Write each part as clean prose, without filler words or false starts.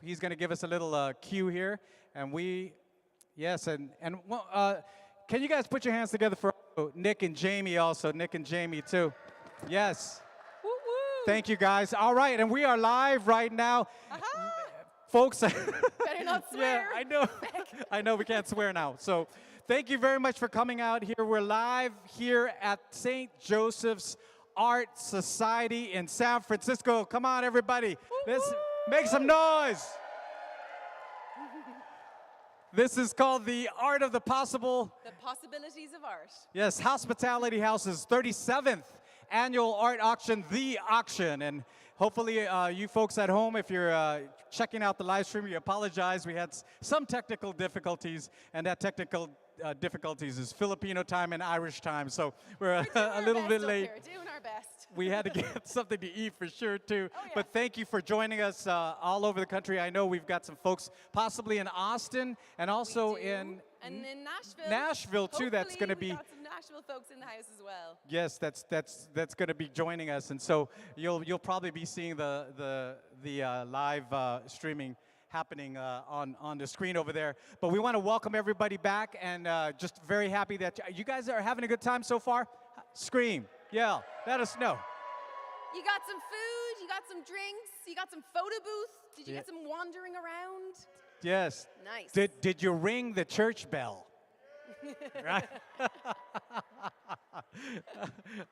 he's going to give us a little cue here, and yes, and can you guys put your hands together for Nick and Jamie also? Nick and Jamie too. Yes. Woo woo. Thank you guys. All right, and we are live right now. Folks. Better not swear. Yeah, I know. I know we can't swear now. So thank you very much for coming out here. We're live here at St. Joseph's Art Society in San Francisco. Come on, everybody. Let's make some noise. This is called the Art of the Possible. The Possibilities of Art. Yes, Hospitality House's 37th annual art auction, The Auction. And hopefully you folks at home, if you're checking out the live stream, we apologize. We had some technical difficulties, and that technical difficulties is Filipino time and Irish time. So we're a little bit late. We're doing our best. We had to get something to eat for sure, too. Oh, yeah. But thank you for joining us all over the country. I know we've got some folks possibly in Austin and also in Nashville. Nashville, too. That's going to be. We've got some Nashville folks in the house as well. Yes, that's going to be joining us, and so you'll probably be seeing the live streaming happening on the screen over there. But we want to welcome everybody back, and just very happy that you guys are having a good time so far. Scream, yell, let us know. You got some food, you got some drinks, you got some photo booth. Did you get some wandering around? Yes. Nice. Did you ring the church bell? Right?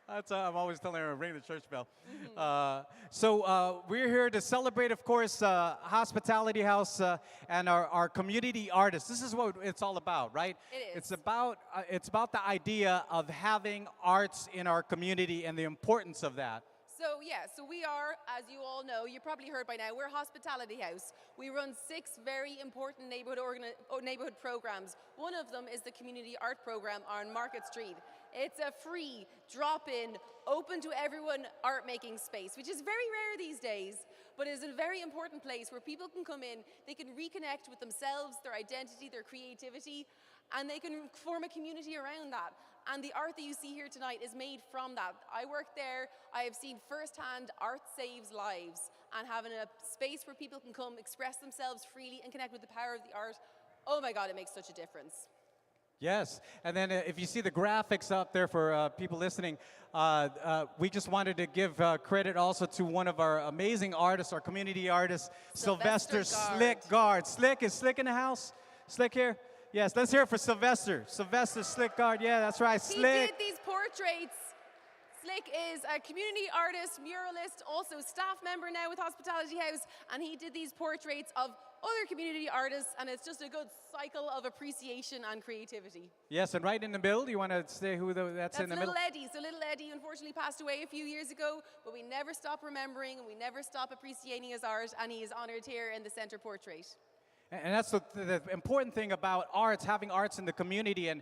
I'm always telling her to ring the church bell. So we're here to celebrate, of course, Hospitality House and our community artists. This is what it's all about, right? It is. It's about the idea of having arts in our community and the importance of that. So we are, as you all know, you probably heard by now, we're a hospitality house. We run 6 very important neighborhood programs. One of them is the community art program on Market Street. It's a free, drop-in, open to everyone art making space, which is very rare these days, but is a very important place where people can come in, they can reconnect with themselves, their identity, their creativity, and they can form a community around that. And the art that you see here tonight is made from that. I work there. I have seen firsthand art saves lives, and having a space where people can come express themselves freely and connect with the power of the art, oh my God, it makes such a difference. Yes, and then if you see the graphics up there for people listening, we just wanted to give credit also to one of our amazing artists, our community artist, Sylvester Slick Guard. Slick, is Slick in the house? Slick here? Yes, let's hear it for Sylvester. Sylvester Slick Guard, yeah, that's right, Slick. He did these portraits. Slick is a community artist, muralist, also staff member now with Hospitality House, and he did these portraits of other community artists, and it's just a good cycle of appreciation and creativity. Yes, and right in the middle, you want to say who that's in the middle? That's Little Eddie. So Little Eddie unfortunately passed away a few years ago, but we never stop remembering and we never stop appreciating his art, and he is honored here in the center portrait. And that's the important thing about arts, having arts in the community. And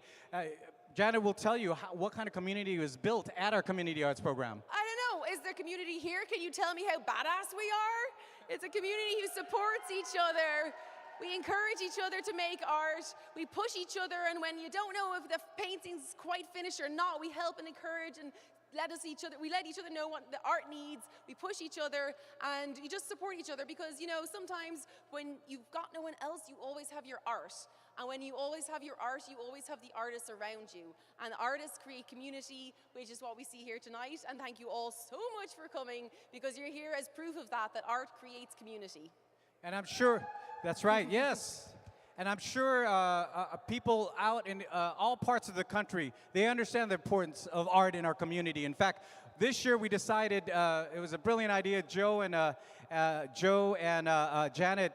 Janet will tell you what kind of community was built at our community arts program. I don't know. Is there community here? Can you tell me how badass we are? It's a community who supports each other. We encourage each other to make art. We push each other, and when you don't know if the painting's quite finished or not, we help and encourage and we let each other know what the art needs. We push each other, and you just support each other, because sometimes when you've got no one else, you always have your art. And when you always have your art, you always have the artists around you. And artists create community, which is what we see here tonight. And thank you all so much for coming, because you're here as proof of that art creates community. And I'm sure, that's right, yes. And I'm sure people out in all parts of the country, they understand the importance of art in our community. In fact, this year we decided, it was a brilliant idea, Joe and Janet,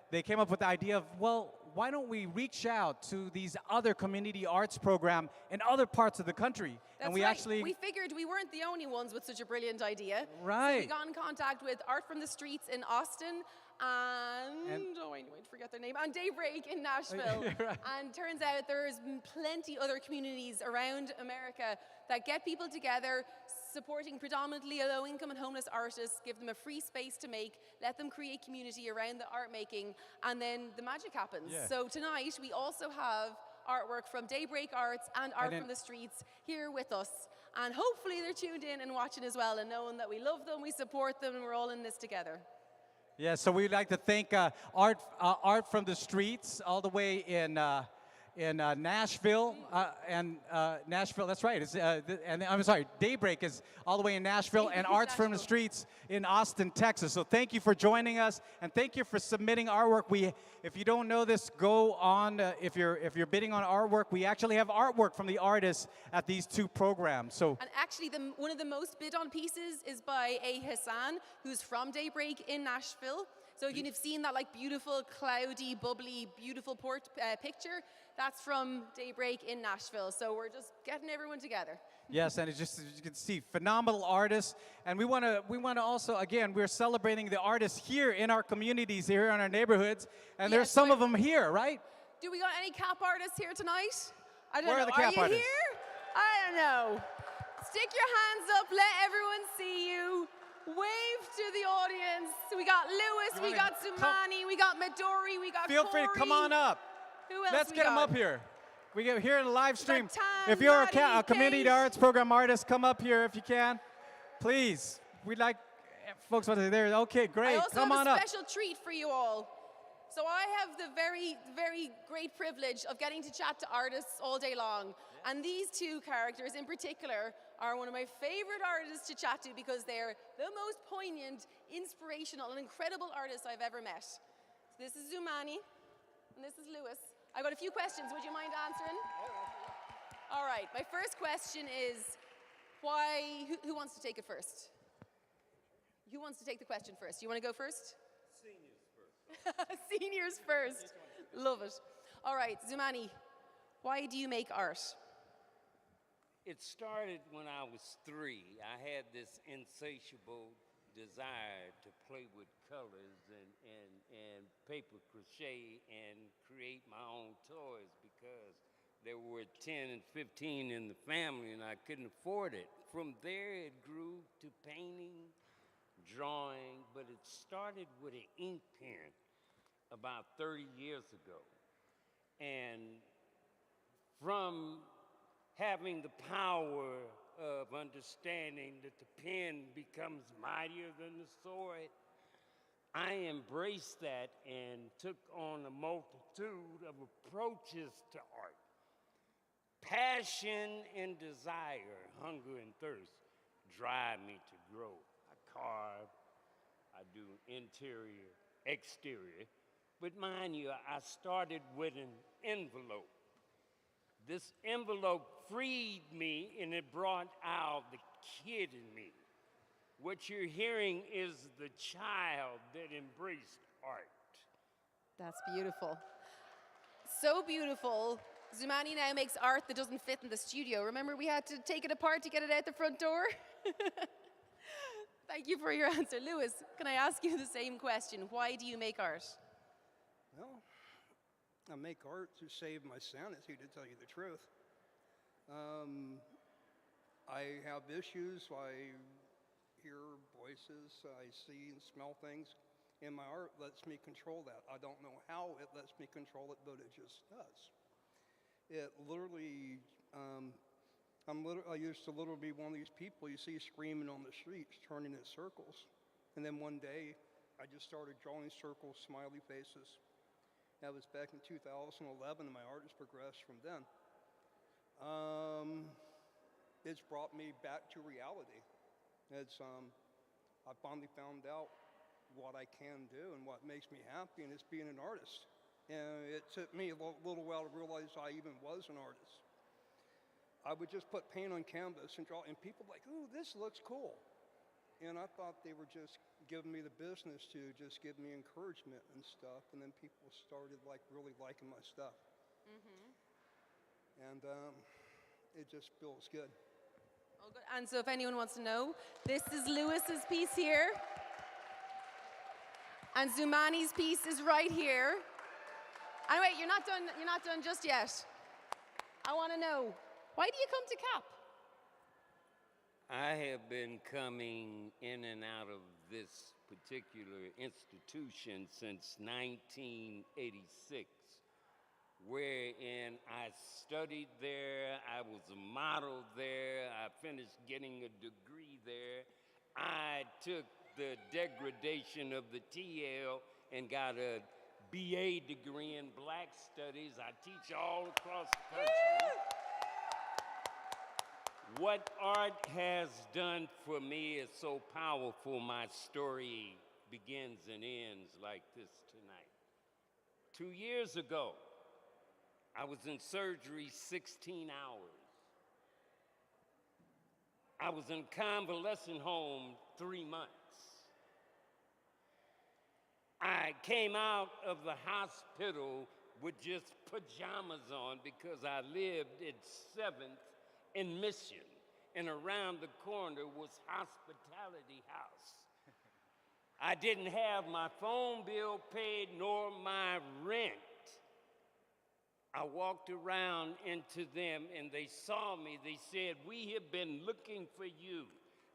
they came up with the idea of, well, why don't we reach out to these other community arts programs in other parts of the country? That's right. We figured we weren't the only ones with such a brilliant idea. Right. So we got in contact with Art from the Streets in Austin, and oh, I forget their name, and Daybreak in Nashville. Right. And turns out there's plenty other communities around America that get people together, supporting predominantly low-income and homeless artists, give them a free space to make, let them create community around the art making, and then the magic happens. Yeah. So tonight we also have artwork from Daybreak Arts and Art from the Streets here with us. And hopefully they're tuned in and watching as well, and knowing that we love them, we support them, and we're all in this together. Yeah, so we'd like to thank Art from the Streets, all the way in Nashville, Nashville. That's right. And I'm sorry, Daybreak is all the way in Nashville, and Arts from the Nashville. Streets in Austin, Texas. So thank you for joining us, and thank you for submitting artwork. If you don't know this, go on. If you're bidding on artwork, we actually have artwork from the artists at these two programs. So. And actually, one of the most bid on pieces is by A. Hassan, who's from Daybreak in Nashville. So you have seen that like beautiful, cloudy, bubbly, beautiful picture. That's from Daybreak in Nashville. So we're just getting everyone together. Yes, and it's just, as you can see, phenomenal artists. And we want to also, again, we're celebrating the artists here in our communities, here in our neighborhoods. And there's Yes, some of them here, right? Do we got any cap artists here tonight? I don't Where know. are the cap you artists? here? I don't know. Stick your hands up. Let everyone see you. Wave to the audience. We got Lewis, we got Zumani, we got Midori, we got Feel free to come on up. Who else Let's we get them got? up here. We get here in the live stream. Tan, If you're Maddie, a community Kate. arts program artist, come up here if you can. Please. We'd like folks want to there. Okay, great. I also Come have on a up. special treat for you all. So I have the very, very great privilege of getting to chat to artists all day long. And these two characters in particular are one of my favorite artists to chat to because they're the most poignant, inspirational, and incredible artists I've ever met. So this is Zumani, and this is Lewis. I've got a few questions. Would you mind answering? All right. My first question is, who wants to take it first? Who wants to take the question first? You want to go first? Seniors first. Seniors first. Love it. All right, Zumani, why do you make art? It started when I was 3. I had this insatiable desire to play with colors and paper crochet and create my own toys because there were 10 and 15 in the family and I couldn't afford it. From there it grew to painting, drawing, but it started with an ink pen about 30 years ago. And from having the power of understanding that the pen becomes mightier than the sword, I embraced that and took on a multitude of approaches to art. Passion and desire, hunger and thirst, drive me to grow. I carve, I do interior, exterior, but mind you, I started with an envelope. This envelope freed me and it brought out the kid in me. What you're hearing is the child that embraced art. That's beautiful. So beautiful. Zumani now makes art that doesn't fit in the studio. Remember we had to take it apart to get it out the front door? Thank you for your answer. Lewis, can I ask you the same question? Why do you make art? Well, I make art to save my sanity, to tell you the truth. I have issues. I hear voices. I see and smell things. And my art lets me control that. I don't know how it lets me control it, but it just does. It literally, I used to literally be one of these people you see screaming on the streets, turning in circles. And then one day, I just started drawing circles, smiley faces. That was back in 2011, and my art has progressed from then. It's brought me back to reality. I finally found out what I can do and what makes me happy, and it's being an artist. And it took me a little while to realize I even was an artist. I would just put paint on canvas and draw, and people were like, ooh, this looks cool. And I thought they were just giving me the business to just give me encouragement and stuff, and then people started really liking my stuff. And it just feels good. Oh, good. And so if anyone wants to know, this is Lewis's piece here. And Zumani's piece is right here. And wait, you're not done just yet. I want to know, why do you come to CAP? I have been coming in and out of this particular institution since 1986, wherein I studied there, I was a model there, I finished getting a degree there. I took the degradation of the TL and got a BA degree in Black Studies. I teach all across the country. What art has done for me is so powerful, my story begins and ends like this tonight. 2 years ago, I was in surgery 16 hours. I was in convalescent home 3 months. I came out of the hospital with just pajamas on because I lived at 7th and Mission, and around the corner was Hospitality House. I didn't have my phone bill paid nor my rent. I walked around into them and they saw me. They said, "We have been looking for you.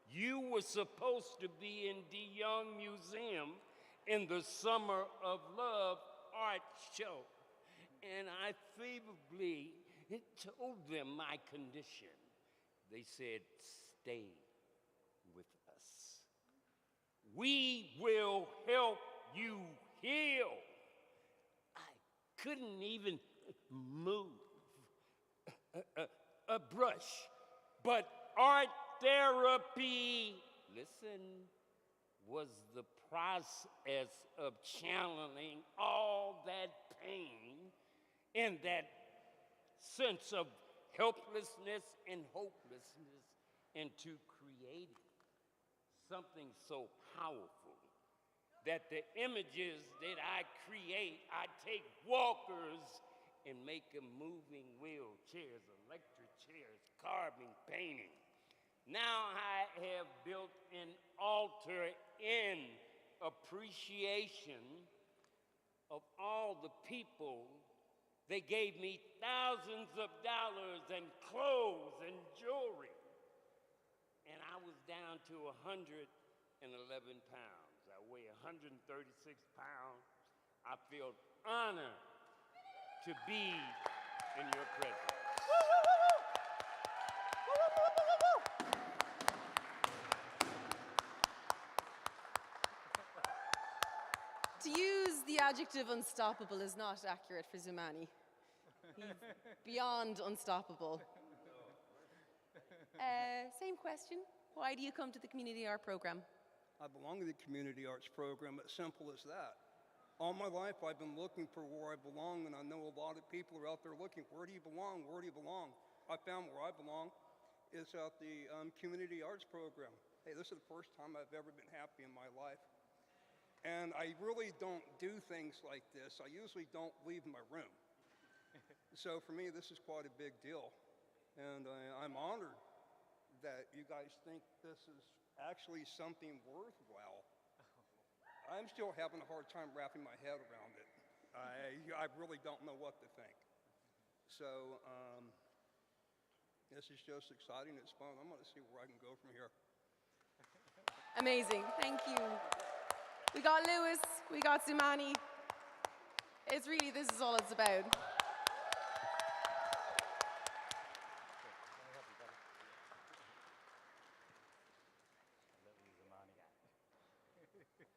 You were supposed to be in DeYoung Museum in the Summer of Love art show." And I feebly told them my condition. They said, "Stay with us. We will help you heal." I couldn't even move a brush, but art therapy, listen, was the process of channeling all that pain and that sense of helplessness and hopelessness into creating something so powerful that the images that I create, I take walkers and make them moving wheelchairs, electric chairs, carving, painting. Now I have built an altar in appreciation of all the people. They gave me thousands of dollars and clothes and jewelry. And I was down to 111 pounds. I weigh 136 pounds. I feel honored to be in your presence. To use the adjective unstoppable is not accurate for Zumani. He's beyond unstoppable. Same question. Why do you come to the Community Art Program? I belong to the Community Arts Program. It's simple as that. All my life, I've been looking for where I belong, and I know a lot of people are out there looking, where do you belong? Where do you belong? I found where I belong is at the Community Arts Program. Hey, this is the first time I've ever been happy in my life. And I really don't do things like this. I usually don't leave my room. So for me, this is quite a big deal. And I'm honored that you guys think this is actually something worthwhile. I'm still having a hard time wrapping my head around it. I really don't know what to think. So this is just exciting. It's fun. I'm going to see where I can go from here. Amazing. Thank you. We got Lewis. We got Zumani. It's really, this is all it's about.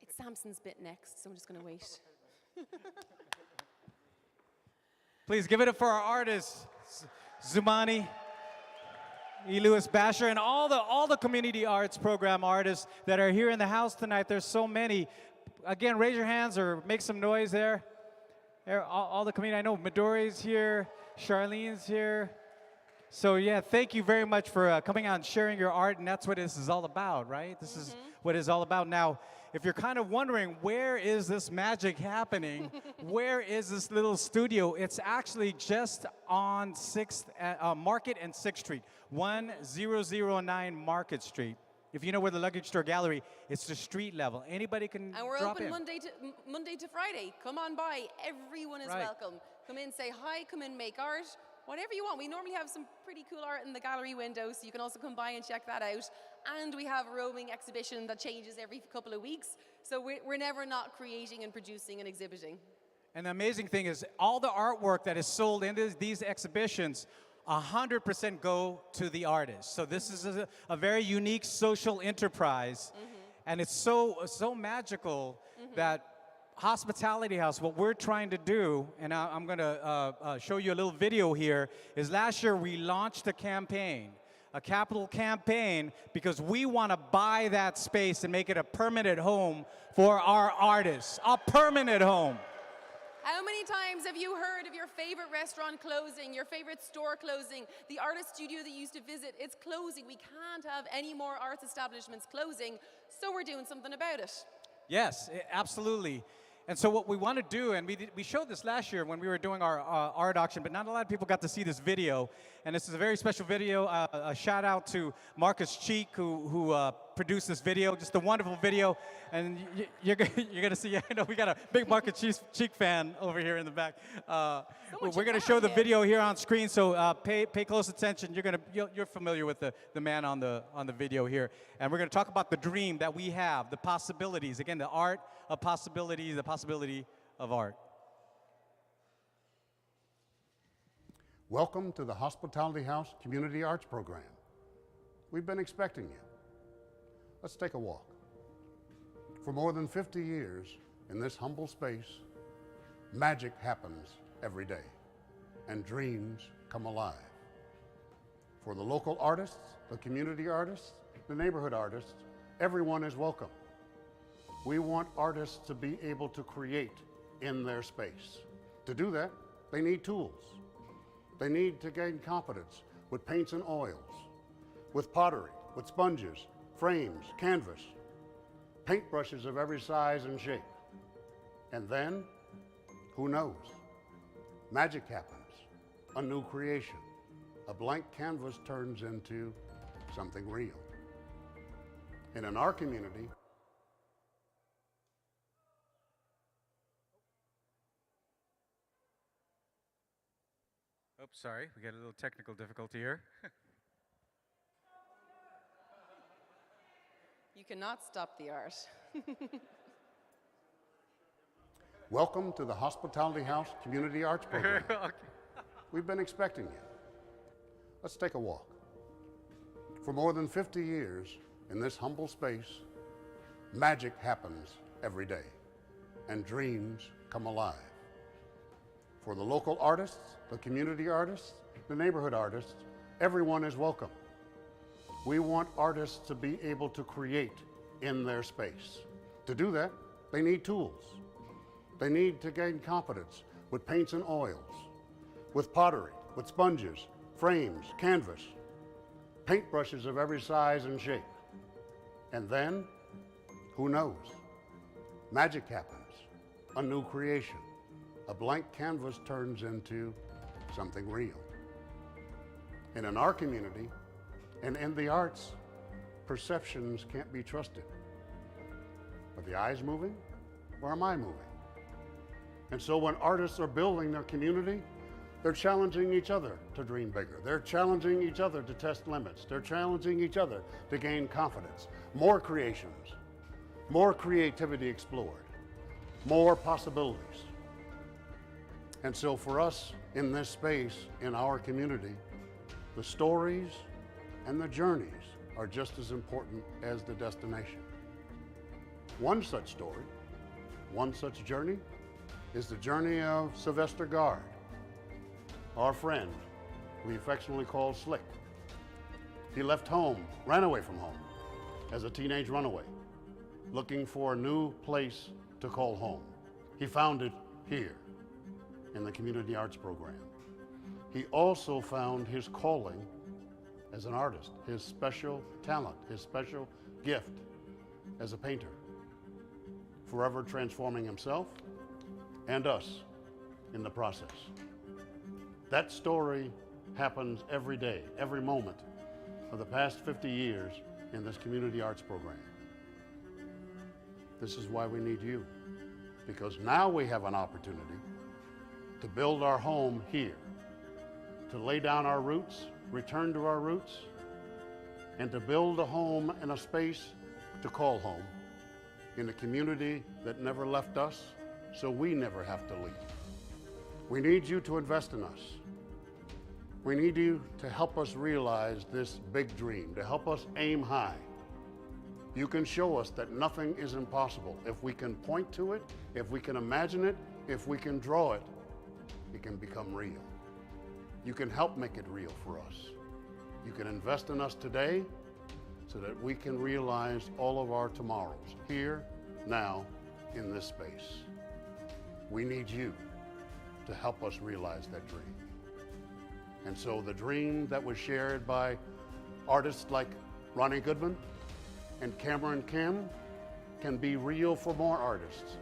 It's Samson's bit next, so I'm just going to wait. Please give it up for our artists, Zumani, E. Lewis Basher, and all the community arts program artists that are here in the house tonight. There's so many. Again, raise your hands or make some noise there. All the community. I know Midori's here, Charlene's here. So yeah, thank you very much for coming out and sharing your art, and that's what this is all about, right? This is what it's all about. Now, if you're kind of wondering, where is this magic happening? Where is this little studio? It's actually just on 6th, Market and 6th Street, 1009 Market Street. If you know where the luggage store gallery, it's the street level. Anybody can And we're drop open in. Monday to Friday. Come on by. Everyone is Right. welcome. Come in, say hi, come in, make art. Whatever you want. We normally have some pretty cool art in the gallery window, so you can also come by and check that out. And we have a roaming exhibition that changes every couple of weeks, so we're never not creating and producing and exhibiting. And the amazing thing is, all the artwork that is sold in these exhibitions, 100% go to the artists. So this is a very unique social enterprise. And it's so magical that Hospitality House, what we're trying to do, and I'm going to show you a little video here, is last year we launched a campaign, a capital campaign, because we want to buy that space and make it a permanent home for our artists, a permanent home. How many times have you heard of your favorite restaurant closing, your favorite store closing, the artist studio that you used to visit? It's closing. We can't have any more arts establishments closing, so we're doing something about it. Yes, absolutely. And so what we want to do, and we showed this last year when we were doing our art auction, but not a lot of people got to see this video. And this is a very special video. A shout out to Marcus Cheek, who produced this video. Just a wonderful video. And you're going to see, I know we got a big Marcus Cheek fan over here in the back. We're going to show the video here on screen, so pay close attention. You're familiar with the man on the video here. And we're going to talk about the dream that we have, the possibilities. Again, the art of possibilities, the possibility of art. Welcome to the Hospitality House Community Arts Program. We've been expecting you. Let's take a walk. For more than 50 years in this humble space, magic happens every day and dreams come alive. For the local artists, the community artists, the neighborhood artists, everyone is welcome. We want artists to be able to create in their space. To do that, they need tools. They need to gain confidence with paints and oils, with pottery, with sponges, frames, canvas, paintbrushes of every size and shape. And then, who knows? Magic happens, a new creation. A blank canvas turns into something real. And in our community, Oops, sorry, we got a little technical difficulty here. You cannot stop the art. welcome to the Hospitality House Community Arts Program. Okay. We've been expecting you. Let's take a walk. For more than 50 years in this humble space, magic happens every day and dreams come alive. For the local artists, the community artists, the neighborhood artists, everyone is welcome. We want artists to be able to create in their space. To do that, they need tools. They need to gain confidence with paints and oils, with pottery, with sponges, frames, canvas, paintbrushes of every size and shape. And then, who knows? Magic happens, a new creation. A blank canvas turns into something real. And in our community, and in the arts, perceptions can't be trusted. Are the eyes moving, or am I moving? And so when artists are building their community, they're challenging each other to dream bigger. They're challenging each other to test limits. They're challenging each other to gain confidence. More creations, more creativity explored, more possibilities. And so for us in this space, in our community, the stories and the journeys are just as important as the destination. One such story, one such journey, is the journey of Sylvester Gard, our friend, we affectionately call Slick. He left home, ran away from home, as a teenage runaway, looking for a new place to call home. He found it here, in the Community Arts Program. He also found his calling as an artist, his special talent, his special gift as a painter, forever transforming himself and us in the process. That story happens every day, every moment of the past 50 years in this Community Arts Program. This is why we need you, because now we have an opportunity to build our home here, to lay down our roots, return to our roots, and to build a home and a space to call home in a community that never left us, so we never have to leave. We need you to invest in us. We need you to help us realize this big dream, to help us aim high. You can show us that nothing is impossible. If we can point to it, if we can imagine it, if we can draw it, it can become real. You can help make it real for us. You can invest in us today so that we can realize all of our tomorrows, here, now, in this space. We need you to help us realize that dream. And so the dream that was shared by artists like Ronnie Goodman and Cameron Kim can be real for more artists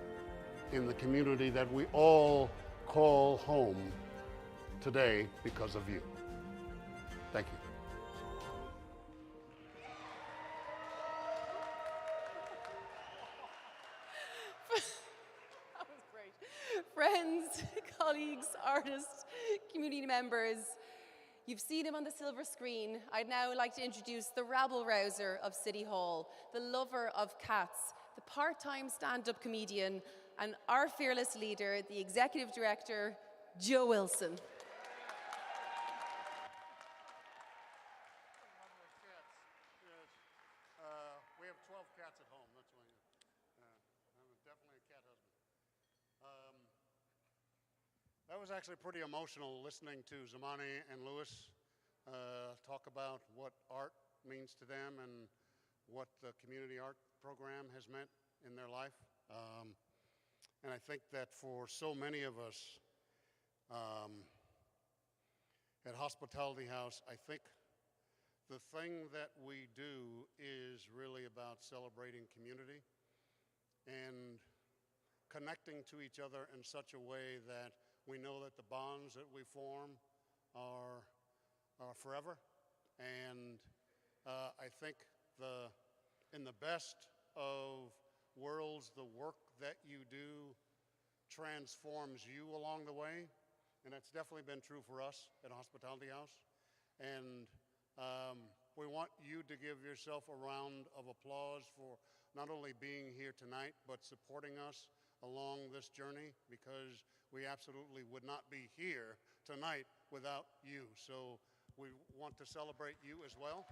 in the community that we all call home today because of you. Thank you. That was great. Friends, colleagues, artists, community members, you've seen him on the silver screen. I'd now like to introduce the rabble-rouser of City Hall, the lover of cats, the part-time stand-up comedian, and our fearless leader, the executive director, Joe Wilson. We have 12 cats at home. That's why I'm definitely a cat husband. That was actually pretty emotional listening to Zamani and Lewis talk about what art means to them and what the community art program has meant in their life. And I think that for so many of us at Hospitality House, I think the thing that we do is really about celebrating community and connecting to each other in such a way that we know that the bonds that we form are forever. And I think in the best of worlds, the work that you do transforms you along the way. And that's definitely been true for us at Hospitality House. And we want you to give yourself a round of applause for not only being here tonight, but supporting us along this journey, because we absolutely would not be here tonight without you. So we want to celebrate you as well.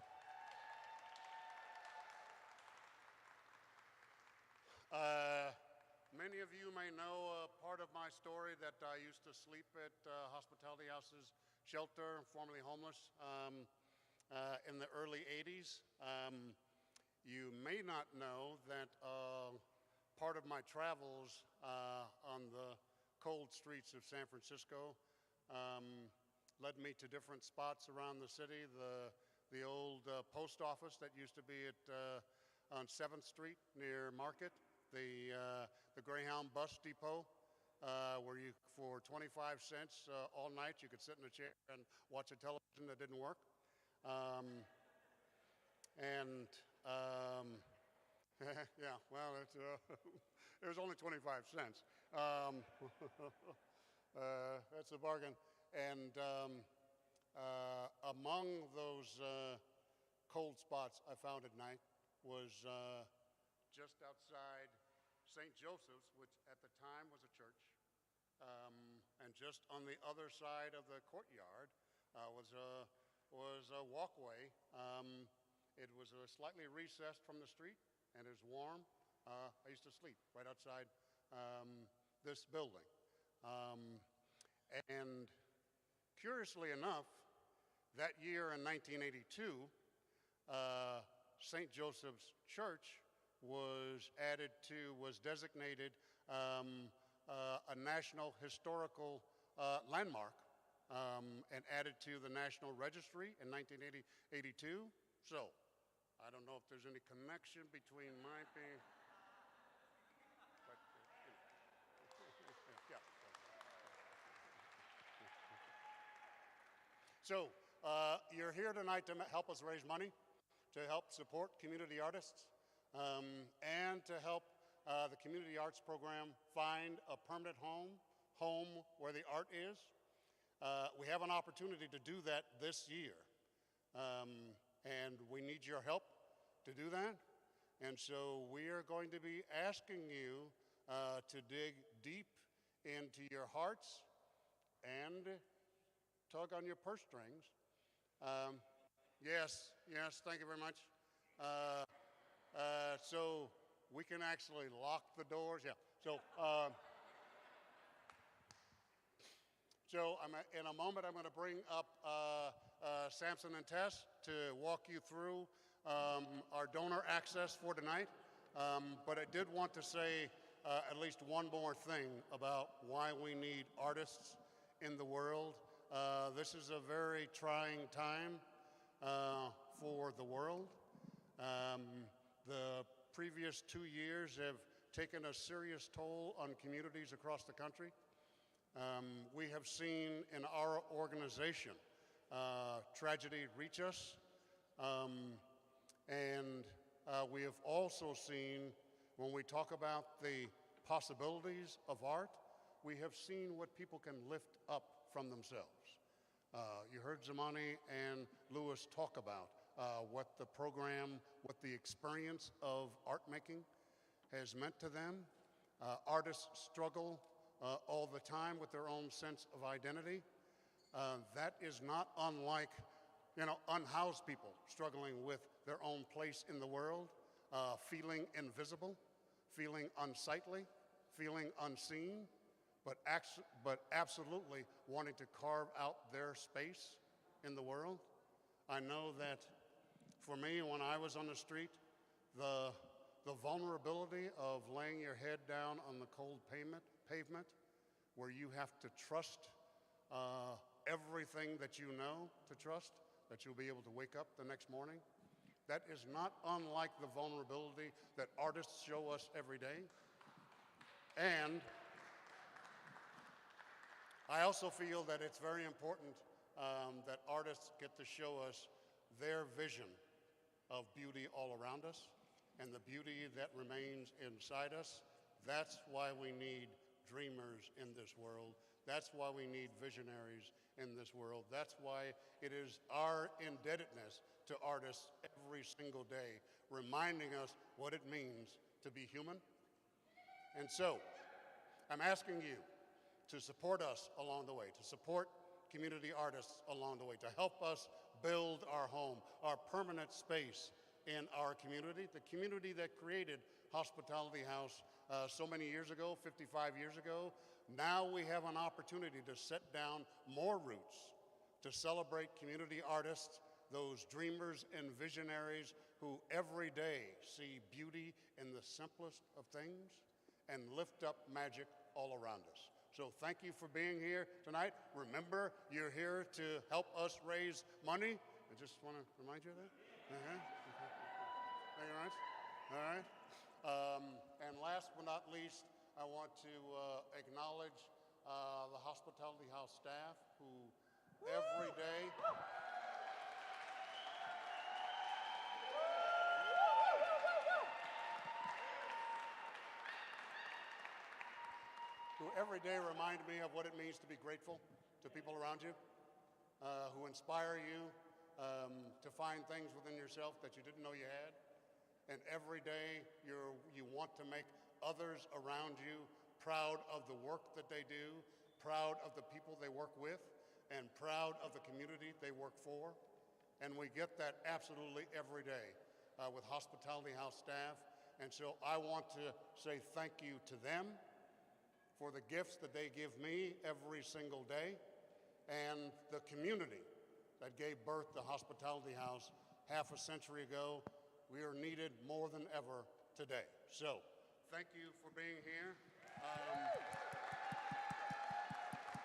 Many of you may know part of my story that I used to sleep at Hospitality House's shelter, formerly homeless, in the early 80s. You may not know that part of my travels on the cold streets of San Francisco led me to different spots around the city. The old post office that used to be on 7th Street near Market, the Greyhound bus depot, where you, for 25 cents all night, you could sit in a chair and watch a television that didn't work. Yeah, well, it was only 25 cents. That's a bargain. And among those cold spots I found at night was just outside St. Joseph's, which at the time was a church. And just on the other side of the courtyard was a walkway. It was slightly recessed from the street, and it was warm. I used to sleep right outside this building. And curiously enough, that year in 1982, St. Joseph's Church was designated a National Historical Landmark and added to the National Registry in 1982. So, I don't know if there's any connection between my being, but yeah. So, you're here tonight to help us raise money, to help support community artists, and to help the Community Arts Program find a permanent home where the art is. We have an opportunity to do that this year, and we need your help to do that. And so we are going to be asking you to dig deep into your hearts and tug on your purse strings. Yes, thank you very much. so we can actually lock the doors. Yeah. So, in a moment, I'm going to bring up Samson and Tess to walk you through our donor access for tonight. But I did want to say at least one more thing about why we need artists in the world. This is a very trying time for the world. The previous 2 years have taken a serious toll on communities across the country. We have seen in our organization tragedy reach us, and we have also seen, when we talk about the possibilities of art, we have seen what people can lift up from themselves. You heard Zamani and Louis talk about what the program, what the experience of art making has meant to them. Artists struggle all the time with their own sense of identity. That is not unlike, unhoused people struggling with their own place in the world, feeling invisible, feeling unsightly, feeling unseen, but absolutely wanting to carve out their space in the world. I know that for me, when I was on the street, the vulnerability of laying your head down on the cold pavement, where you have to trust everything that you know to trust, that you'll be able to wake up the next morning, that is not unlike the vulnerability that artists show us every day. And I also feel that it's very important that artists get to show us their vision of beauty all around us and the beauty that remains inside us. That's why we need dreamers in this world. That's why we need visionaries in this world. That's why it is our indebtedness to artists every single day, reminding us what it means to be human. And so, I'm asking you to support us along the way, to support community artists along the way, to help us build our home, our permanent space in our community, the community that created Hospitality House so many years ago, 55 years ago. Now we have an opportunity to set down more roots, to celebrate community artists, those dreamers and visionaries who every day see beauty in the simplest of things and lift up magic all around us. So thank you for being here tonight. Remember, you're here to help us raise money. I just want to remind you of that. Thank you very much. All right. And last but not least, I want to acknowledge the Hospitality House staff who every day remind me of what it means to be grateful to people around you, who inspire you to find things within yourself that you didn't know you had. And every day you want to make others around you proud of the work that they do, proud of the people they work with, and proud of the community they work for. And we get that absolutely every day with Hospitality House staff. And so I want to say thank you to them for the gifts that they give me every single day, and the community that gave birth to Hospitality House half a century ago. We are needed more than ever today. So, thank you for being here.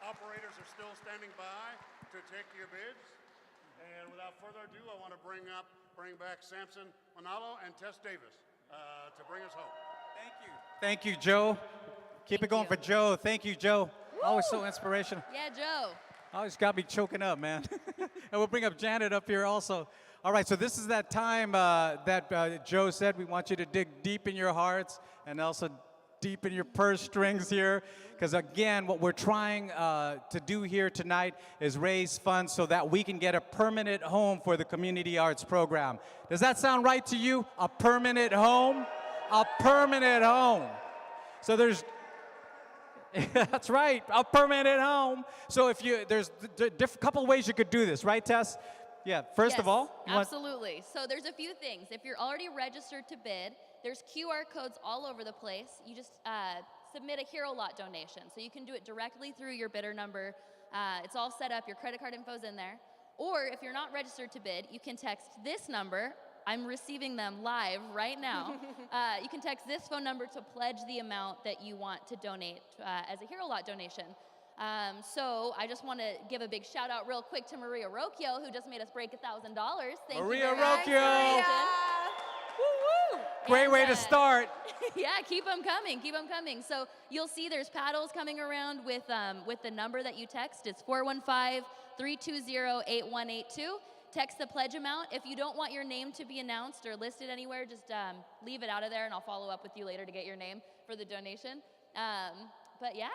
Operators are still standing by to take your bids. And without further ado, I want to bring back Samson, Manalo, and Tess Davis to bring us home. Thank you. Thank you, Joe. Keep it going for Joe. Thank you, Joe. Always so inspirational. Yeah, Joe. Always got me choking up, man. And we'll bring up Janet up here also. All right, so this is that time that Joe said we want you to dig deep in your hearts and also deep in your purse strings here. Because again, what we're trying to do here tonight is raise funds so that we can get a permanent home for the community arts program. Does that sound right to you? A permanent home? A permanent home. So there's that's right, a permanent home. So if there's a couple ways you could do this, right, Tess? Yeah, first of Yes, all, you want- absolutely. So there's a few things. If you're already registered to bid, there's QR codes all over the place. You just submit a Hero Lot donation. So you can do it directly through your bidder number. It's all set up. Your credit card info's in there. Or if you're not registered to bid, you can text this number. I'm receiving them live right now. You can text this phone number to pledge the amount that you want to donate as a Hero Lot donation. So I just want to give a big shout out real quick to Maria Rocchio, who just made us break $1,000. Thank Maria you very much, Rocchio. Maria. Woo-woo! Great And, way to start. Yeah, keep them coming, keep them coming. So you'll see there's paddles coming around with the number that you text. It's 415-320-8182. Text the pledge amount. If you don't want your name to be announced or listed anywhere, just leave it out of there, and I'll follow up with you later to get your name for the donation. But yeah,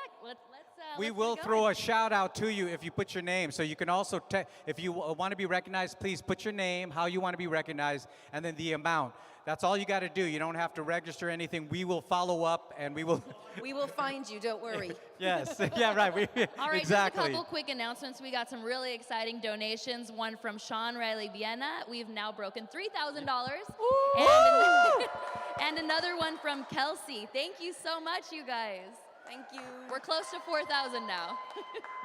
We let's will get throw going. a shout out to you if you put your name. So you can also, if you want to be recognized, please put your name, how you want to be recognized, and then the amount. That's all you got to do. You don't have to register anything. We will follow up, and we will. We will find you, don't worry. Yes. Yeah. Right. All right, exactly. just a couple quick announcements. We got some really exciting donations. One from Sean Riley Vienna. We've now broken $3,000. And another one from Kelsey. Thank you so much, you guys. Thank you. We're close to 4,000 now.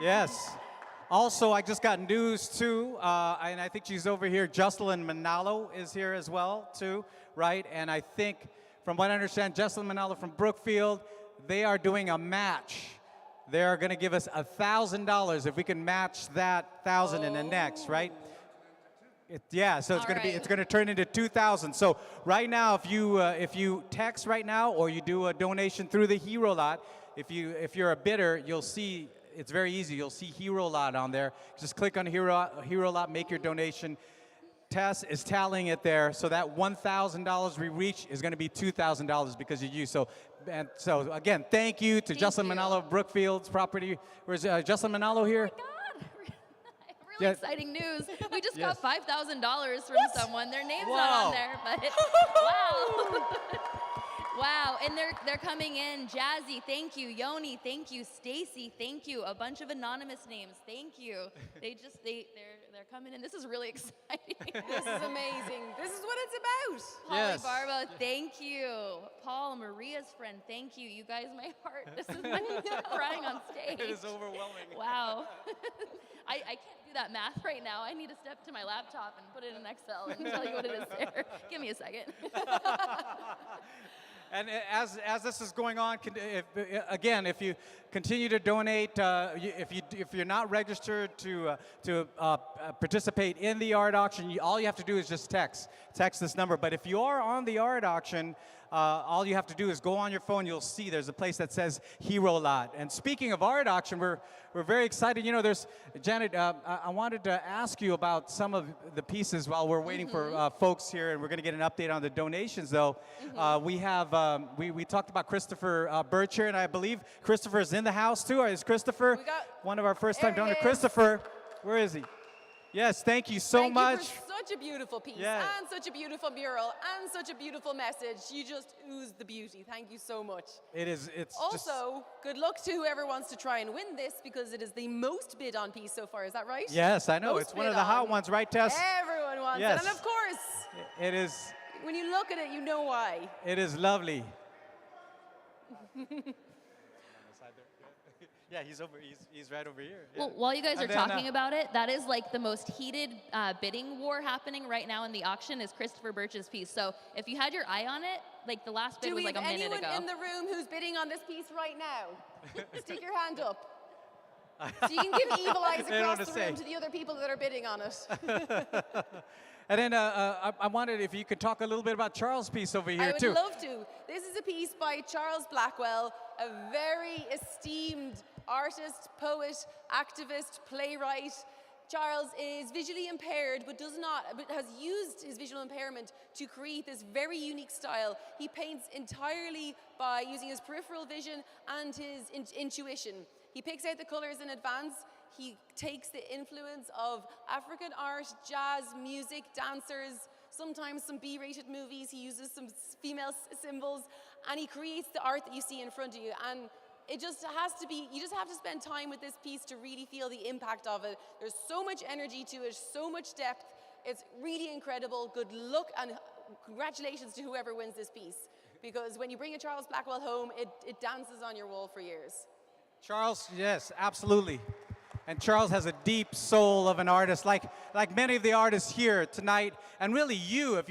Yes. Also, I just got news too, and I think she's over here. Jocelyn Manalo is here as well too, right? And I think, from what I understand, Jocelyn Manalo from Brookfield, they are doing a match. They are going to give us $1,000 if we can match that 1,000 in the next, right? Yeah, so it's All going to be, right. it's going to turn into 2,000. So right now, if you text right now or you do a donation through the Hero Lot, if you're a bidder, you'll see. It's very easy. You'll see Hero Lot on there. Just click on Hero Lot, make your donation. Tess is tallying it there, so that $1,000 we reach is going to be $2,000 because of you. So again, thank you to Thank Jocelyn you. Manalo of Brookfield's property. Where's Jocelyn Manalo here? Oh my God. Really Yeah. exciting news. We just Yes. got $5,000 from someone. Their name's not Wow. on there, but wow. Wow, and they're coming in. Jazzy, thank you. Yoni, thank you. Stacy, thank you. A bunch of anonymous names. Thank you. They're coming in. This is really exciting. This is amazing. This is what it's about. Holly Yes. Barba, thank you. Paul, Maria's friend, thank you. You guys, my heart. This is my crying on stage. It is overwhelming. Wow. I can't do that math right now. I need to step to my laptop and put it in Excel and tell you what it is there. Give me a second. And as this is going on, if you continue to donate, if you're not registered to participate in the art auction, all you have to do is just text this number. But if you are on the art auction, all you have to do is go on your phone. You'll see there's a place that says Hero Lot. And speaking of art auction, we're very excited. You know, there's Janet. I wanted to ask you about some of the pieces while we're waiting for folks here, and we're going to get an update on the donations. Though we have we talked about Christopher Birch here, and I believe Christopher is in the house too. Is Christopher We got- one of our first-time There he donors? is. Christopher, where is he? Yes, thank you so Thank much. you for such a beautiful piece Yeah. and such a beautiful mural and such a beautiful message. You just ooze the beauty. Thank you so much. It's just Also, good luck to whoever wants to try and win this because it is the most bid on piece so far. Is that right? yes, I know Most it's one of bid the hot on. ones, right, Tess? Everyone wants Yes. it. And of course, It is. when you look at it, you know why. It is lovely. Yeah, he's over. He's right over here. Yeah. Well, while you guys are And then, talking about it, that is like the most heated bidding war happening right now in the auction is Christopher Birch's piece. So if you had your eye on it, like the last bid Do was we like a have minute anyone ago. in the room who's bidding on this piece right now? Stick your hand up. So you can give evil eyes They don't know across to the room say. to the other people that are bidding on it. And then I wondered if you could talk a little bit about Charles' piece over here I would too. love to. This is a piece by Charles Blackwell, a very esteemed artist, poet, activist, playwright. Charles is visually impaired, but has used his visual impairment to create this very unique style. He paints entirely by using his peripheral vision and his intuition. He picks out the colors in advance. He takes the influence of African art, jazz, music, dancers, sometimes some B-rated movies. He uses some female symbols, and he creates the art that you see in front of you. And it just has to be, you just have to spend time with this piece to really feel the impact of it. There's so much energy to it, so much depth, It's really incredible. Good luck and congratulations to whoever wins this piece. Because when you bring a Charles Blackwell home, it dances on your wall for years. Charles, yes, absolutely. And Charles has a deep soul of an artist, like many of the artists here tonight. And really, if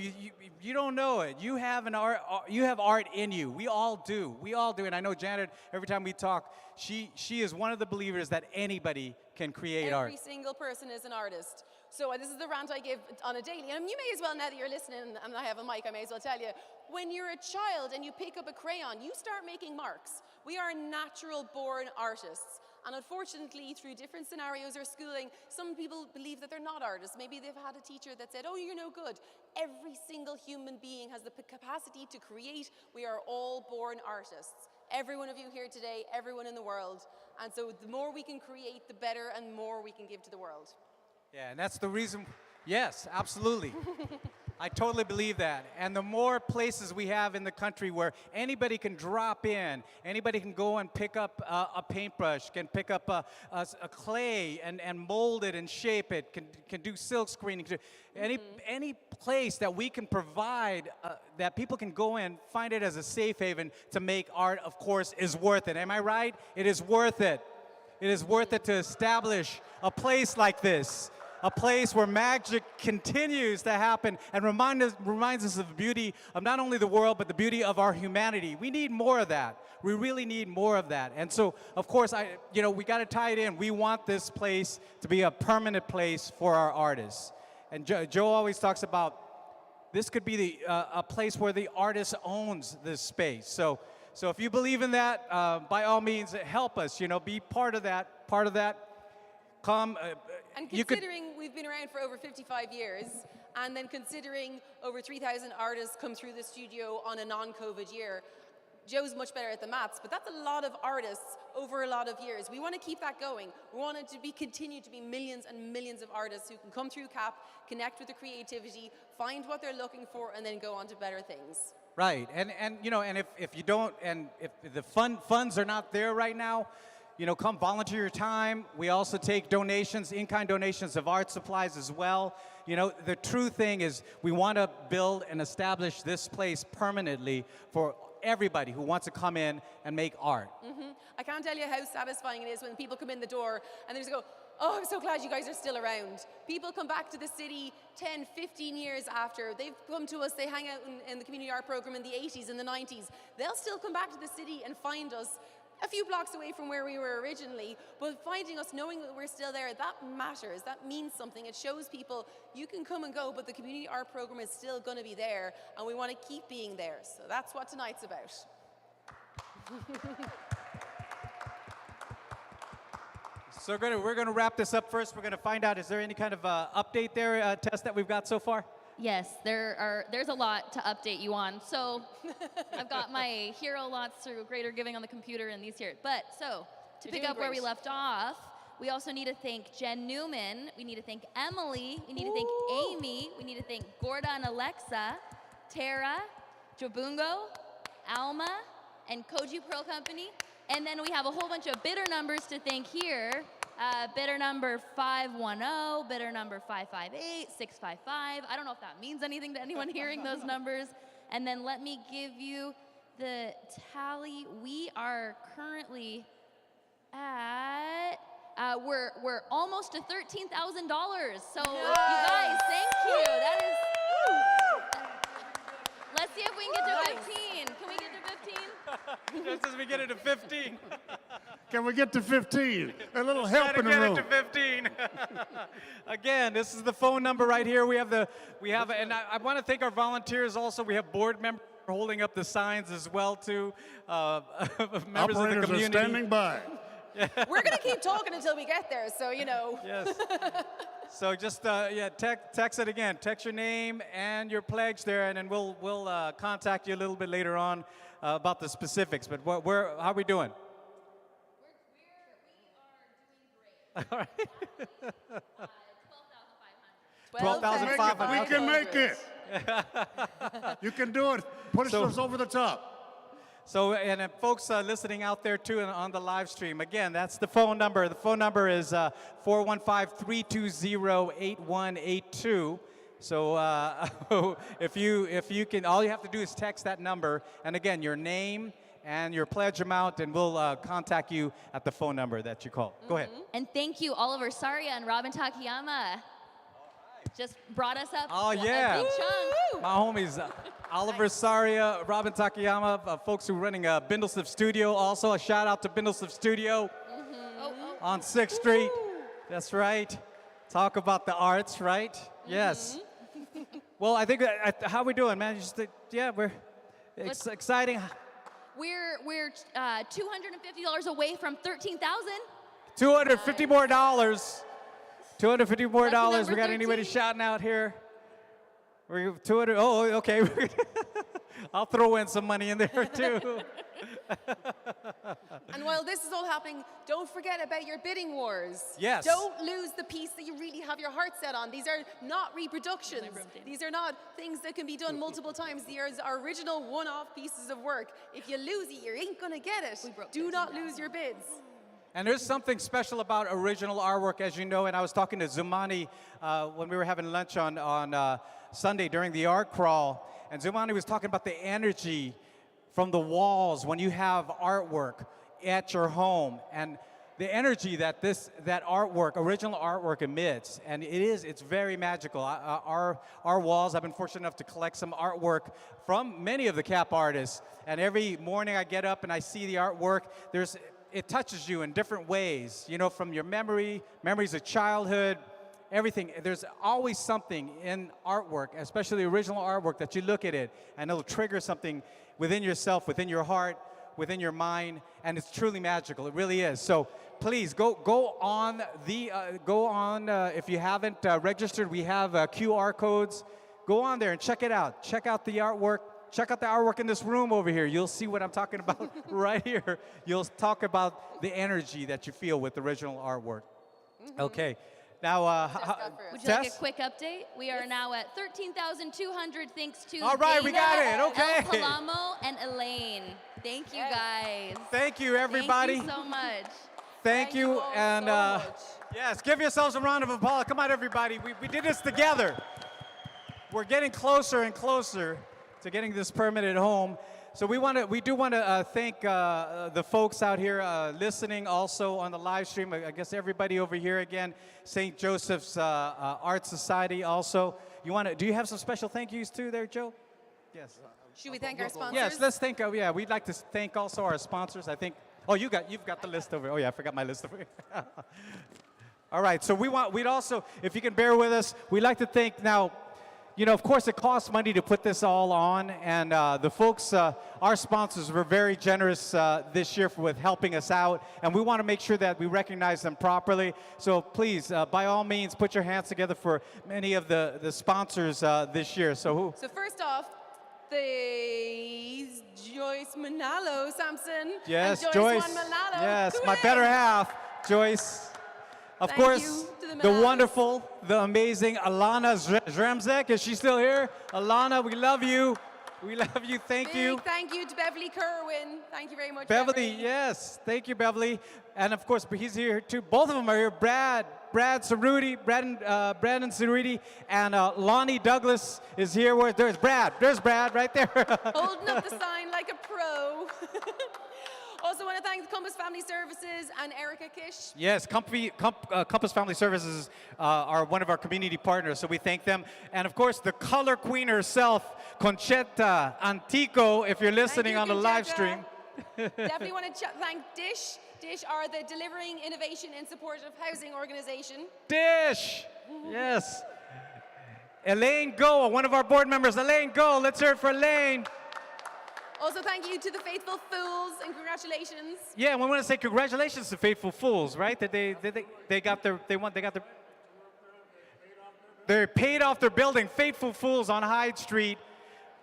you don't know it, you have art in you. We all do. We all do. And I know Janet. Every time we talk, she is one of the believers that anybody can create art. Every single person is an artist. So this is the rant I give on a daily. And you may as well, now that you're listening and I have a mic, I may as well tell you. When you're a child and you pick up a crayon, you start making marks. We are natural-born artists. And unfortunately, through different scenarios or schooling, some people believe that they're not artists. Maybe they've had a teacher that said, oh, you're no good. Every single human being has the capacity to create. We are all born artists. Every one of you here today, everyone in the world. And so the more we can create, the better and more we can give to the world. Yeah, and that's the reason. Yes, absolutely. I totally believe that. And the more places we have in the country where anybody can drop in, anybody can go and pick up a paintbrush, can pick up a clay and mold it and shape it, can do silk screening. Any place that we can provide that people can go in, find it as a safe haven to make art, of course, is worth it. Am I right? It is worth it. It is worth it to establish a place like this. A place where magic continues to happen and reminds us of the beauty of not only the world, but the beauty of our humanity. We need more of that. We really need more of that. And so, of course, we got to tie it in. We want this place to be a permanent place for our artists. And Joe always talks about this could be a place where the artist owns this space. So if you believe in that, by all means, help us. Be part of that. Come. And considering we've been around for over 55 years, and then considering over 3,000 artists come through the studio on a non-COVID year, Joe's much better at the maths, but that's a lot of artists over a lot of years. We want to keep that going. We want it to continue to be millions and millions of artists who can come through CAP, connect with the creativity, find what they're looking for, and then go on to better things. Right, and if you don't, and if the funds are not there right now, come volunteer your time. We also take donations, in-kind donations of art supplies as well. The true thing is we want to build and establish this place permanently for everybody who wants to come in and make art. I can't tell you how satisfying it is when people come in the door and they just go, oh, I'm so glad you guys are still around. People come back to the city 10, 15 years after. They've come to us, they hang out in the community art program in the 80s and the 90s. They'll still come back to the city and find us a few blocks away from where we were originally, but finding us, knowing that we're still there, that matters. That means something. It shows people you can come and go, but the community art program is still going to be there, and we want to keep being there. So that's what tonight's about. So we're going to wrap this up first. We're going to find out, is there any kind of update there, Tess, that we've got so far? Yes, there's a lot to update you on. So I've got my hero lots through Greater Giving on the computer and these here. But so to pick up where we left off, we also need to thank Jen Newman. We need to thank Emily. We need to thank Amy. We need to thank Gorda and Alexa, Tara, Jabungo, Alma, and Koji Pearl Company. And then we have a whole bunch of bidder numbers to thank here. Bidder number 510, bidder number 558, 655. I don't know if that means anything to anyone hearing those numbers. And then let me give you the tally. We are currently at, we're almost to $13,000. So you guys, thank you. That is, let's see if we can get to 15. Can we get to 15? Just as we get into 15. Can we get to 15? A little help in the room. Get it to 15. Again, this is the phone number right here. And I want to thank our volunteers also. We have board members holding up the signs as well too. Members of the community. Operators are standing by. We're going to keep talking until we get there, so Yes. So just text it again. Text your name and your pledge there, and then we'll contact you a little bit later on about the specifics. But how are we doing? We are doing great. All right. 12,500. We can make it. You can do it. Push us over the top. So, and folks listening out there too on the live stream, again, that's the phone number. The phone number is 415-320-8182. So if you can, all you have to do is text that number, and again, your name and your pledge amount, and we'll contact you at the phone number that you call. Go ahead. And thank you, Oliver Saria and Robin Takayama. Just brought us up Oh, a yeah. big chunk. My homies, Oliver Saria, Robin Takayama, folks who are running Bindlesliff Studio. Also, a shout out to Bindlesliff Studio on 6th Street. That's right. Talk about the arts, right? Yes. Well, I think how we doing, man? Just yeah, we're exciting. We're $250 away from 13,000. $250 more dollars. $250 more Lucky dollars. number We got anybody 13. shouting out here? We're 200. Oh, okay. I'll throw in some money in there too. And while this is all happening, don't forget about your bidding wars. Yes. Don't lose the piece that you really have your heart set on. These are not reproductions. These are not things that can be done multiple times. These are original one-off pieces of work. If you lose it, you ain't gonna get it. Do not lose your bids. And there's something special about original artwork, as you know, and I was talking to Zumani when we were having lunch on Sunday during the art crawl, and Zumani was talking about the energy from the walls when you have artwork at your home, and the energy that that artwork, original artwork, emits, and it's very magical. Our walls, I've been fortunate enough to collect some artwork from many of the CAP artists, and every morning I get up and I see the artwork. It touches you in different ways, you know, from your memories of childhood, everything. There's always something in artwork, especially original artwork, that you look at it and it'll trigger something within yourself, within your heart, within your mind, and it's truly magical. It really is. So please go on if you haven't registered. We have QR codes. Go on there and check it out. Check out the artwork. Check out the artwork in this room over here. You'll see what I'm talking about right here. You'll talk about the energy that you feel with original artwork. Okay. Now, Would you like a quick update? We are now at 13,200 thanks to all right, we got it. Okay. El Palamo and Elaine. Thank you, guys. Thank you, everybody. Thank you so much. Thank you. all And so much. yes, give yourselves a round of applause. Come on, everybody. We did this together. We're getting closer and closer to getting this permit at home. So we do want to thank the folks out here listening also on the live stream. I guess everybody over here again, St. Joseph's Art Society also. Do you have some special thank yous too there, Joe? Yes. Should we thank our sponsors? Yes, let's thank, we'd like to thank also our sponsors. I think, you've got the list over. Oh yeah, I forgot my list over here. All right, so we'd also, if you can bear with us, we'd like to thank now, you know, of course, it costs money to put this all on, and the folks, our sponsors, were very generous this year with helping us out, and we want to make sure that we recognize them properly. So please, by all means, put your hands together for many of the sponsors this year. So who? So first off, Joyce Manalo, Samson. Yes, and Joyce. Joyce Manalo. Yes, my Hooray! better half, Joyce. Of Thank course, you to the the Manalos. wonderful, the amazing Alana Zremzek. Is she still here? Alana, we love you. We love you. Thank you. Big thank you to Beverly Kerwin. Thank you very much, Beverly, yes. Thank you, Beverly. And of course, he's here too. Both of them are here. Brad Cerruti, Brandon Cerruti, and Lonnie Douglas is here. There's Brad. There's Brad right there. Holding up the sign like a pro. Also want to thank Compass Family Services and Erica Kish. Yes, Compass Family Services are one of our community partners, so we thank them. And of course, the color queen herself, Conchetta Antico, if you're listening on the live Conchetta. stream. Definitely want to thank Dish. Dish are the Delivering Innovation in Supportive Housing organization. Dish! Yes. Elaine Go, one of our board members. Elaine Go, let's hear it for Elaine. Also, thank you to the Faithful Fools and congratulations. Yeah, we want to say congratulations to Faithful Fools, right? That they paid off their building. Faithful Fools on Hyde Street.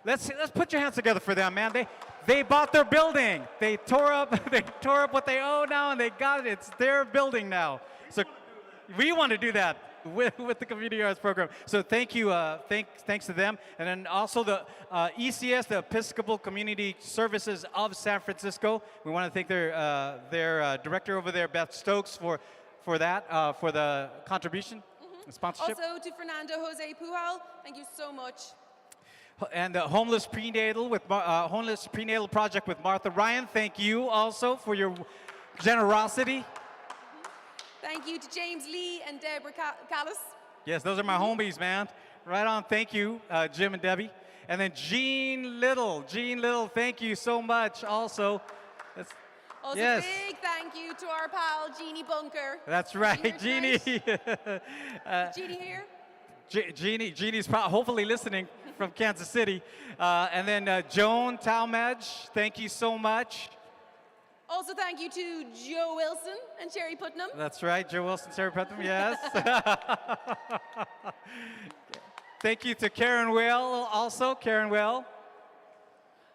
Let's put your hands together for them, man. They bought their building. They tore up what they owe now, and they got it. It's their building now. So we want to do that with the community arts program. So thank you, thanks to them. And then also the ECS, the Episcopal Community Services of San Francisco. We want to thank their director over there, Beth Stokes, for that, for the contribution. Sponsorship. Also to Fernando Jose Pujal, thank you so much. And the homeless prenatal homeless prenatal project with Martha Ryan. Thank you also for your generosity. Thank you to James Lee and Deborah Callis. Yes, those are my homies, man. Right on. Thank you, Jim and Debbie. And then Jean Little. Jean Little, thank you so much also. That's, Also, yes. big thank you to our pal, Jeannie Bunker. That's right, Is she here Jeannie. tonight? Jeannie here? Jeannie's hopefully listening from Kansas City. And then Joan Talmadge, thank you so much. Also, thank you to Joe Wilson and Sherry Putnam. That's right, Joe Wilson, Sarah Putnam, yes. Thank you to Karen Whale also, Karen Whale.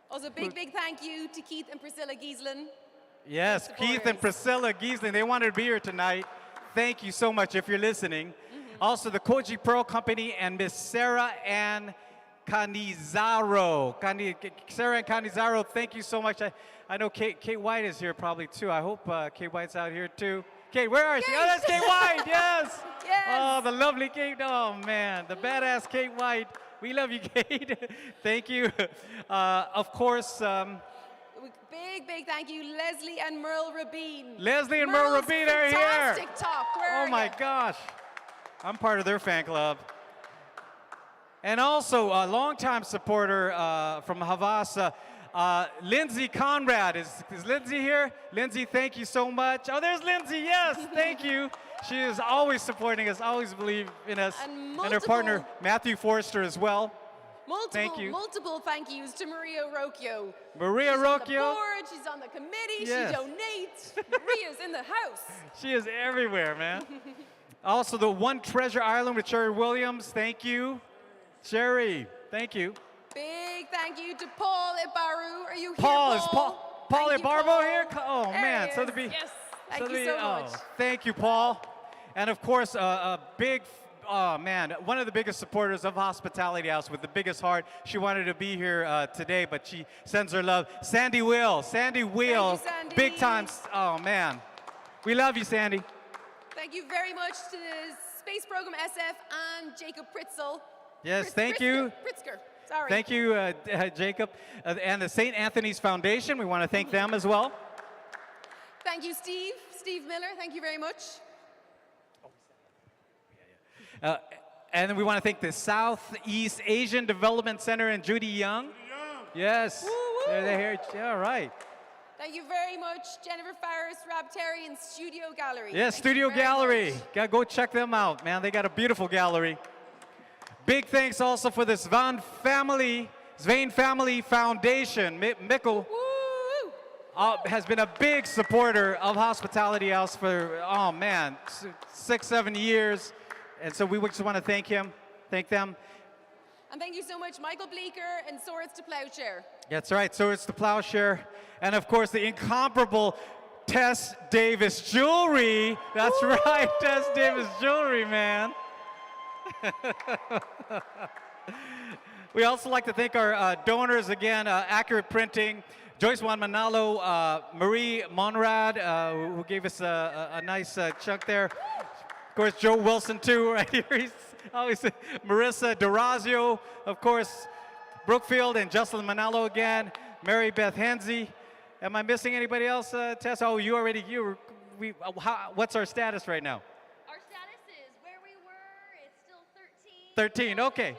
Also, big thank you to Keith and Priscilla Gieslin. Yes, Keith and Priscilla Giesling, they wanted to be here tonight. Thank you so much if you're listening. Also, the Koji Pearl Company and Miss Sarah Ann Canizaro. Sarah Ann Canizaro, thank you so much. I know Kate White is here probably too. I hope Kate White's out here too. Kate, where is she? Oh, that's Kate White, yes. Yes. Oh, the lovely Kate. Oh, man, the badass Kate White. We love you, Kate. Thank you. Of course, Big thank you, Leslie and Merle Rabin. Leslie and Merle Rabin are here. Fantastic talk. Where Oh are my you? gosh. I'm part of their fan club. And also a longtime supporter from Havasa, Lindsay Conrad. Is Lindsay here? Lindsay, thank you so much. Oh, there's Lindsay. Yes, thank you. She is always supporting us, always believe in us. And her partner, Matthew Forrester, as well. Thank you. Multiple thank yous to Maria Rocchio. Maria she's Rocchio. On the board, she's on the committee, Yes. she donates. Maria's in the house. She is everywhere, man. Also, the One Treasure Island with Sherry Williams. Thank you. Sherry, thank you. Big thank you to Paul Ibaru. Are you here, Paul, Paul? is Paul Thank you, Ibarbo Paul. here? Oh, There man. he So is. to be. Yes. so Thank to you be- so oh, much. Thank you, Paul. And of course, a big, oh man, one of the biggest supporters of Hospitality House with the biggest heart. She wanted to be here today, but she sends her love. Sandy Will. Sandy Will. Sandy. Big time. Oh, man. We love you, Sandy. Thank you very much to the Space Program SF and Jacob Pritzel. Yes, thank you. Pritzker. Sorry. Thank you, Jacob. And the St. Anthony's Foundation, we want to thank them as well. Thank you, Steve. Steve Miller, thank you very much. And then we want to thank the Southeast Asian Development Center and Judy Young. Yes, Woo-woo. they're here. Yeah, right. Thank you very much, Jennifer Farris, Rob Terry, and Studio Gallery. Yes, Thank Studio you very Gallery. much. Go check them out, man. They got a beautiful gallery. Big thanks also for the Svein Family Foundation. Mikkel Woo! has been a big supporter of Hospitality House for, oh man, 6-7 years. And so we just want to thank them. And thank you so much, Michael Bleeker and Swords to Plowshare. That's right, so it's the Plowshare. And of course, the incomparable Tess Davis Jewelry. That's right, Tess Davis Jewelry, man. We also like to thank our donors again, Accurate Printing, Joyce Juan Manalo, Marie Monrad, who gave us a nice chunk there. Of course, Joe Wilson too, right here. He's always Marissa Durazio, of course, Brookfield and Jocelyn Manalo again, Mary Beth Henze. Am I missing anybody else, Tess? Oh, what's our status right now? Our status is where we were. It's still 13, okay.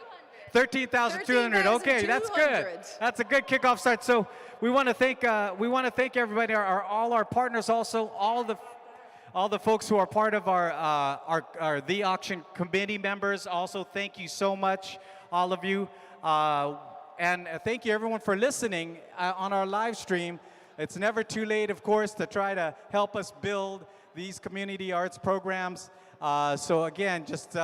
13,200. Okay, that's good. 13,200. That's a good kickoff start. So we want to thank everybody, all our partners, also all the folks who are part of our The Auction Committee members. Also, thank you so much, all of you, and thank you everyone for listening on our live stream. It's never too late, of course, to try to help us build these community arts programs. So again, just.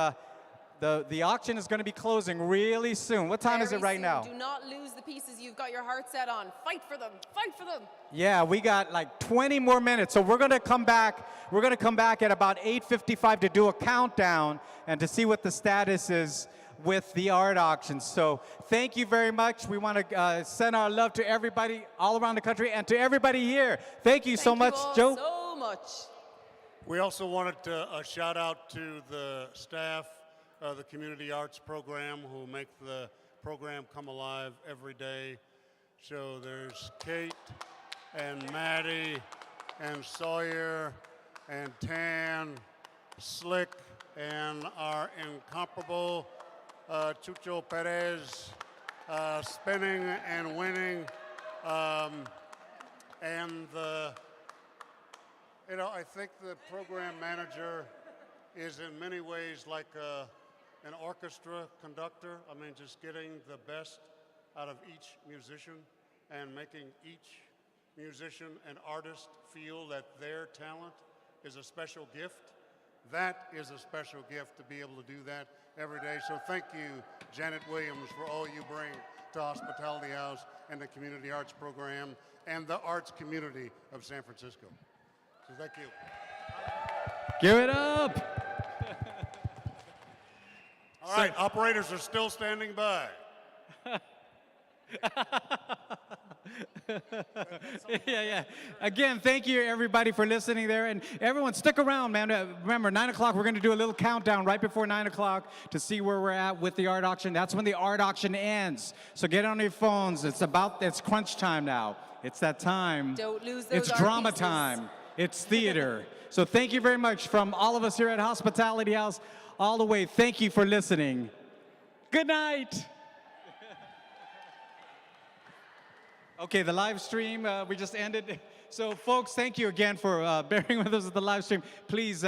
The auction is going to be closing really soon. What time is it right now? Do not lose the pieces you've got your heart set on. Fight for them. Fight for them. Yeah, we got like 20 more minutes. So we're going to come back. We're going to come back at about 8:55 to do a countdown and to see what the status is with the art auction. So thank you very much. We want to send our love to everybody all around the country and to everybody here. Thank you so much, all Joe. so much. We also wanted to shout out to the staff the community arts program who make the program come alive every day. So there's Kate and Maddie and Sawyer and Tan, Slick, and our incomparable Txutxo Perez, spinning and winning. And I think the program manager is in many ways like an orchestra conductor. I mean, just getting the best out of each musician and making each musician and artist feel that their talent is a special gift. That is a special gift to be able to do that every day. So thank you, Janet Williams, for all you bring to Hospitality House and the Community Arts Program and the arts community of San Francisco. So thank you. Give it up. All right, operators are still standing by. Yeah. Again, thank you everybody for listening there, and everyone stick around, man. Remember, 9 o'clock, we're going to do a little countdown right before 9 o'clock to see where we're at with the art auction. That's when the art auction ends. So get on your phones. It's crunch time now. It's that time. Don't lose those It's art drama pieces. time. It's theater. So thank you very much from all of us here at Hospitality House all the way. Thank you for listening. Good night. Okay, the live stream, we just ended. So folks, thank you again for bearing with us with the live stream. Please